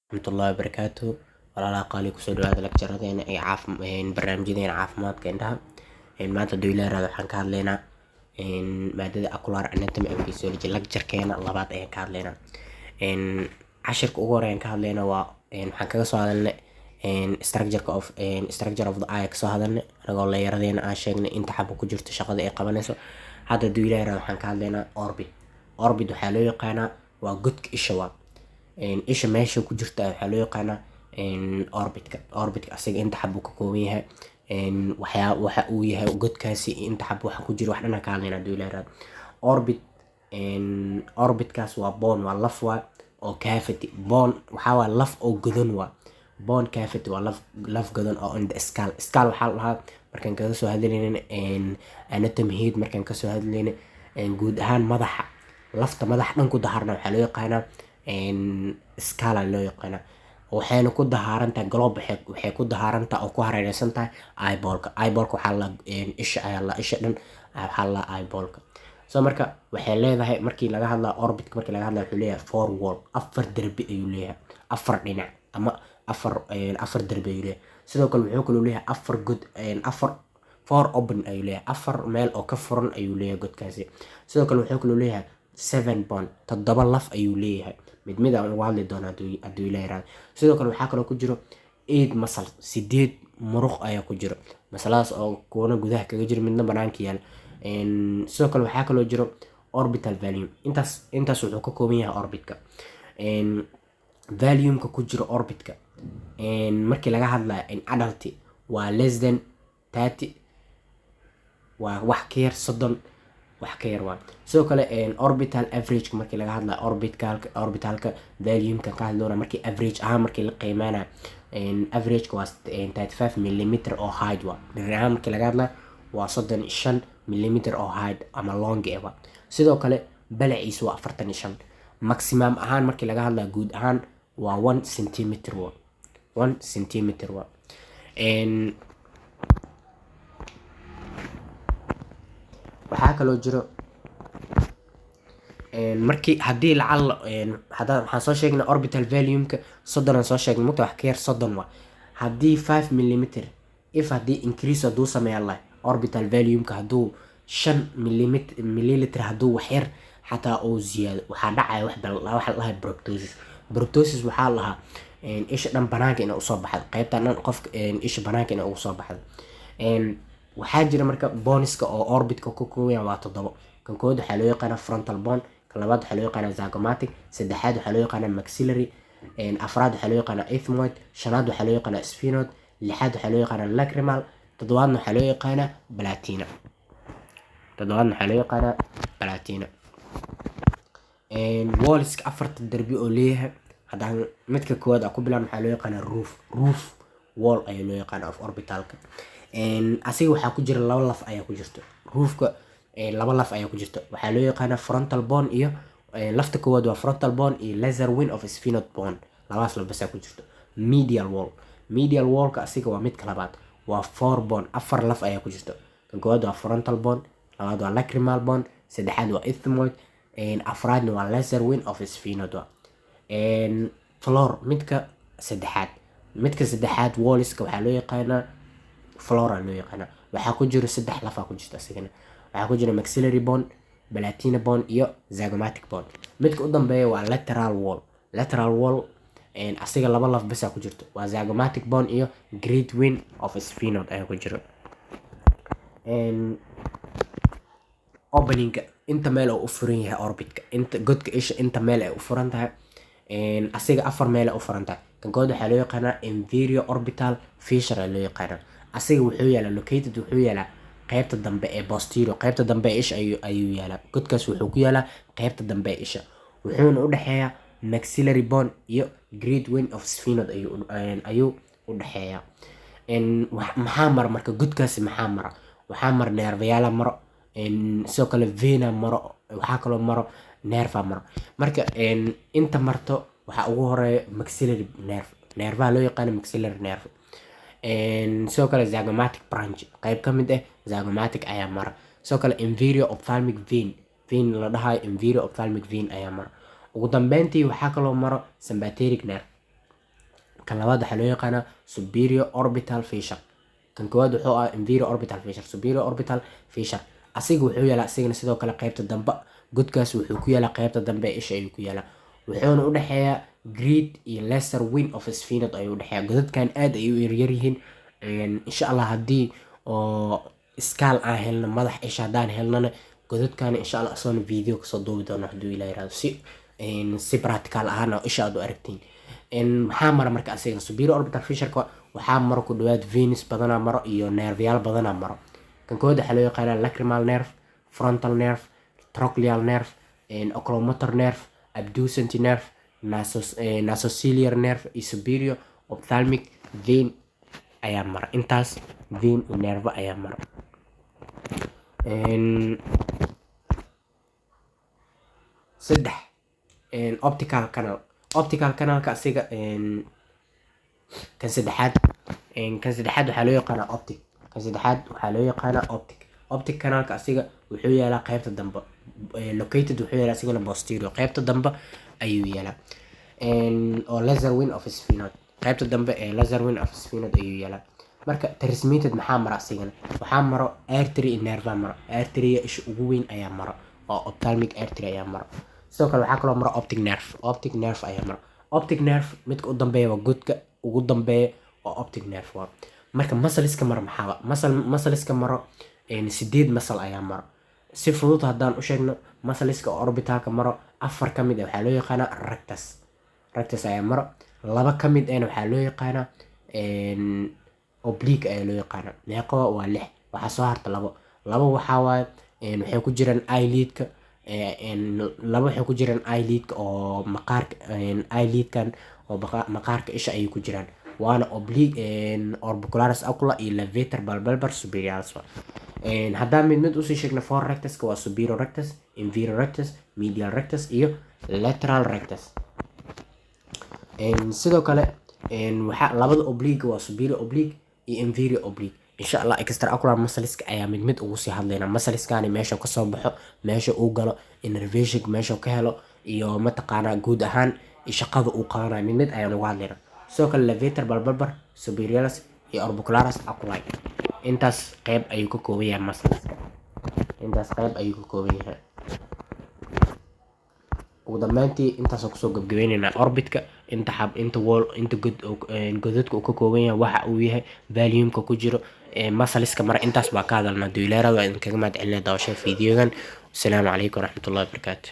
ورحمة الله وبركاته. walaalaha qaali kusoo dhawaada lagjaradeen barnaamijyadeena caafimaadka indhaha. Maanta haduu ilaahay raado waxaan ka hadlaynaa maadada ocular anatomy and physiology lagjarkeena labaad ayaan ka hadlaynaa. Cashirka ugu horeeyaan ka hadlaynaa waa waxaan kaga soo hadalnay structure of the eye kasoo hadalnay anagoo layeradeena aan sheegnay inta xabo ku jirto shaqada ay qabanayso. Hadda haduu ilaahay raado waxaan ka hadlaynaa orbit waxaa loo yaqaanaa waa godka isha isha meesha ku jirta waxaa loo yaqaanaa orbitka asiga inta xabo ka kooban yahay waxa uu yahay godkaasi inta xabo waxa ku jira wax dhan ka hadlaynaa haduu ilaahay raado. Orbitkaas waa bone waa laf oo cavity bone waxaa waa laf oo godan bone cavity waa laf godan oo in the skull waxaa lahaa markaan kaga soo hadlaynay anatomy head markaan ka soo hadlaynay guud ahaan madaxa lafta madax dhan ku daharna waxaa loo yaqaanaa skull loo yaqaanaa. waxayna ku dahaarantahay globe waxay ku dahaarantahay oo ku hareeraysan tahay eyeballka waxaa la isha ayaa la isha dhan waxaa la eyeballka. So marka waxay leedahay markii laga hadlaa orbitka markii laga hadlaa wuxuu leeyahay four wall afar darbi ayuu leeyahay afar dhinac ama afar darbi ayuu leeyahay. Sidoo kale wuxuu kaloo leeyahay afar god four open ayuu leeyahay afar meel oo ka furan ayuu leeyahay godkaasi. Sidoo kale wuxuu kaloo leeyahay 7 bone toddoba laf ayuu leeyahay mid aan uga hadli doonaa haduu ilaahay raado. Sidoo kale waxaa kaloo ku jiro 8 muscle 8 muruq ayaa ku jiro masaladaas oo kuwana gudaha kaga jiro midna banaanka yaal. Sidoo kale waxaa kaloo jiro orbital volume intaas wuxuu ka kooban yahay orbitka. Volume-ka ku jiro orbitka markii laga hadlayo in adult waa less than 30 waa wax ka yar 30 wax ka yar sidoo kale orbital average markii laga hadlayo orbitalka volume-ka ka hadloona markii average ahaan markii la qiimeynaa average waa 35 mm oo height ahaan markii laga hadlayo waa 35 mm oo height ama long sidoo kale balaciisa waa 45 maximum ahaan markii laga hadlayo guud ahaan waa 1 cm 1 cm waxaa kaloo jiro markii hadii lacal waxaan soo sheegnay orbital volume-ka 30 aan soo sheegnay mugta wax ka yar 30 hadii 5 mm hadii increase haduu sameeyo la orbital volume-ka haduu 5 milliliter haduu wax yar xataa oo ziyaado waxaa dhacaya wax la dhahay proptosis waxaa lahaa isha dhan banaanka inay usoo baxdo qaybtan dhan qofka isha banaanka inay ugu soo baxdo. waxaa jira marka boneska oo orbitka ku kooban waa 7 kan kood waxaa loo yaqaanaa frontal bone kan labaad waxaa loo yaqaanaa zygomatic saddexaad waxaa loo yaqaanaa maxillary afraad waxaa loo yaqaanaa ethmoid shanaad waxaa loo yaqaanaa sphenoid lixaad waxaa loo yaqaanaa lacrimal toddobaadna waxaa loo yaqaanaa platina. Wallska afarta darbi oo leeyahay hadaan midka koowaad ku bilaabno waxaa loo yaqaanaa roof wall ayaa loo yaqaanaa of orbitalka. asiga waxaa ku jira laba laf ayaa ku jirto roofka laba laf ayaa ku jirto waxaa loo yaqaanaa frontal bone iyo lafta koowaad waa frontal bone iyo lesser wing of sphenoid bone labaas laf bas ku jirto. medial wallka asiga waa midka labaad waa 4 bone afar laf ayaa ku jirto kan koowaad waa frontal bone labaad waa lacrimal bone saddexaad waa ethmoid afraadna waa lesser wing of sphenoid floor midka saddexaad wallska waxaa loo yaqaanaa flora loo yaqaana waxaa ku jiro 3 laf ku jirto asigana waxaa ku jira maxillary bone platina bone iyo zygomatic bone. midka u dambeeya waa lateral wall asiga laba laf bas ku jirto waa zygomatic bone iyo great wing of sphenoid ayaa ku jiro. opening inta meel oo u furan yahay orbitka inta godka isha inta meel ay u furan tahay asiga afar meel ay u furan tahay kan kood waxaa loo yaqaanaa inferior orbital fissure loo yaqaanaa asiga wuxuu yaalaa located wuxuu yaalaa qaybta dambe ee posterior qaybta dambe ee isha ayuu yaalaa godkaas wuxuu ku yaalaa qaybta dambe ee isha wuxuuna u dhaxeeyaa maxillary bone iyo great wing of sphenoid ayuu u dhaxeeyaa. maxaa mara marka godkaasi waxaa mara nervayaal maro sidoo kale vena maro waxaa kaloo maro nerve maro marka inta marto waxaa ugu horeeya maxillary nerve loo yaqaan maxillary nerve sidoo kale zygomatic branch qayb ka mid zygomatic ayaa mara sidoo kale inferior ophthalmic vein la dhahayo inferior ophthalmic vein ayaa mara ugu dambeyntii waxaa kaloo maro sympathetic nerve kan labaad waxaa loo yaqaanaa superior orbital fissure. kan koowaad wuxuu ah inferior orbital fissure. superior orbital fissure asiga wuxuu yaalaa asigana sidoo kale qaybta dambe. godkaas wuxuu ku yaalaa qaybta dambe isha ayuu ku yaalaa, wuxuuna u dhexeeyaa great iyo lesser wing of sphenoid ayuu u dhexeeyaa. godadkan aad ayay u yaryar yihiin. insha allah haddii oo iskaal aan helno madax isha haddaan helnana godadkan insha allah asoona video kasoo duubi doono hadduu ilaa yiraahdo si practical ahaan oo isha aad u aragtiin. maxaa mara marka asiga superior orbital fissureka waxaa maro ku dhawaad venous badanaa maro iyo nerveyaal badanaa maro. kan koowaad waxaa loo yaqaanaa lacrimal nerve, frontal nerve, trochlear nerve, oculomotor nerve, abducent nerve, nasociliar nerve iyo superior ophthalmic vein ayaa mara. intaas vein iyo nerve ayaa mara. saddex optical canal. optical canalka asiga kan saddexaad waxaa loo yaqaanaa optic. kan saddexaad waxaa loo yaqaanaa optic. optic canalka asiga wuxuu yaalaa qaybta dambe, located wuxuu yaalaa asigana posterior, qaybta dambe ayuu yaalaa oo laser wing of sphenoid. qaybta dambe ee laser wing of sphenoid ayuu yaalaa. marka transmitted maxaa mara asigana waxaa maro artery iyo nerve maro. artery isha ugu weyn ayaa maro oo ophthalmic artery ayaa maro. sidoo kale waxaa kaloo maro optic nerve. optic nerve ayaa maro. optic nerve midka u dambeeya waa godka ugu dambeeya oo optic nerve waa. marka muscleska maro maxaa muscleska maro 8 muscle ayaa maro. si fudud haddaan u sheegno muscleska orbitalka maro 4 ka mid ah waxaa loo yaqaanaa rectus ayaa maro. 2 ka mid ahna waxaa loo yaqaanaa oblique ayaa loo yaqaanaa. meeqa waa 6, waxaa soo harta 2. waxaa waaye waxay ku jiraan eyelidka, 2 waxay ku jiraan eyelidka oo maqaarka eyelidkan oo maqaarka isha ayay ku jiraan, waana oblique orbicularis ocula iyo levator bulbar superiorus. haddaan mid usii sheegno for rectuska waa superior rectus, inferior rectus, medial rectus iyo lateral rectus. sidoo kale waxaa labada oblique waa superior oblique iyo inferior oblique. insha allah extraocular muscleska ayaa mid ugu sii hadlayna. muscleskani meesha kasoo baxo, meesha uu galo, innervation meesha ka helo iyo mataqaanaa guud ahaan shaqada uu qabanayo mid ayaan uga hadlayna. sidoo kale levator bulbar superiorus iyo orbicularis oculi. intaas qayb ayuu ka kooban yahay muscleska. ugu dambeyntii intaasoo kusoo gabgabeynayna orbitka inta godadka uu ka kooban yahay, waxa uu yahay, volume-ka ku jiro, muscleska mara. intaas baa ka hadalnaa duileerada. waa idinkaga mahad celinaya daawashada fiidiyogan. asalaamu calaykum waraxmatullahi wabarakaatu.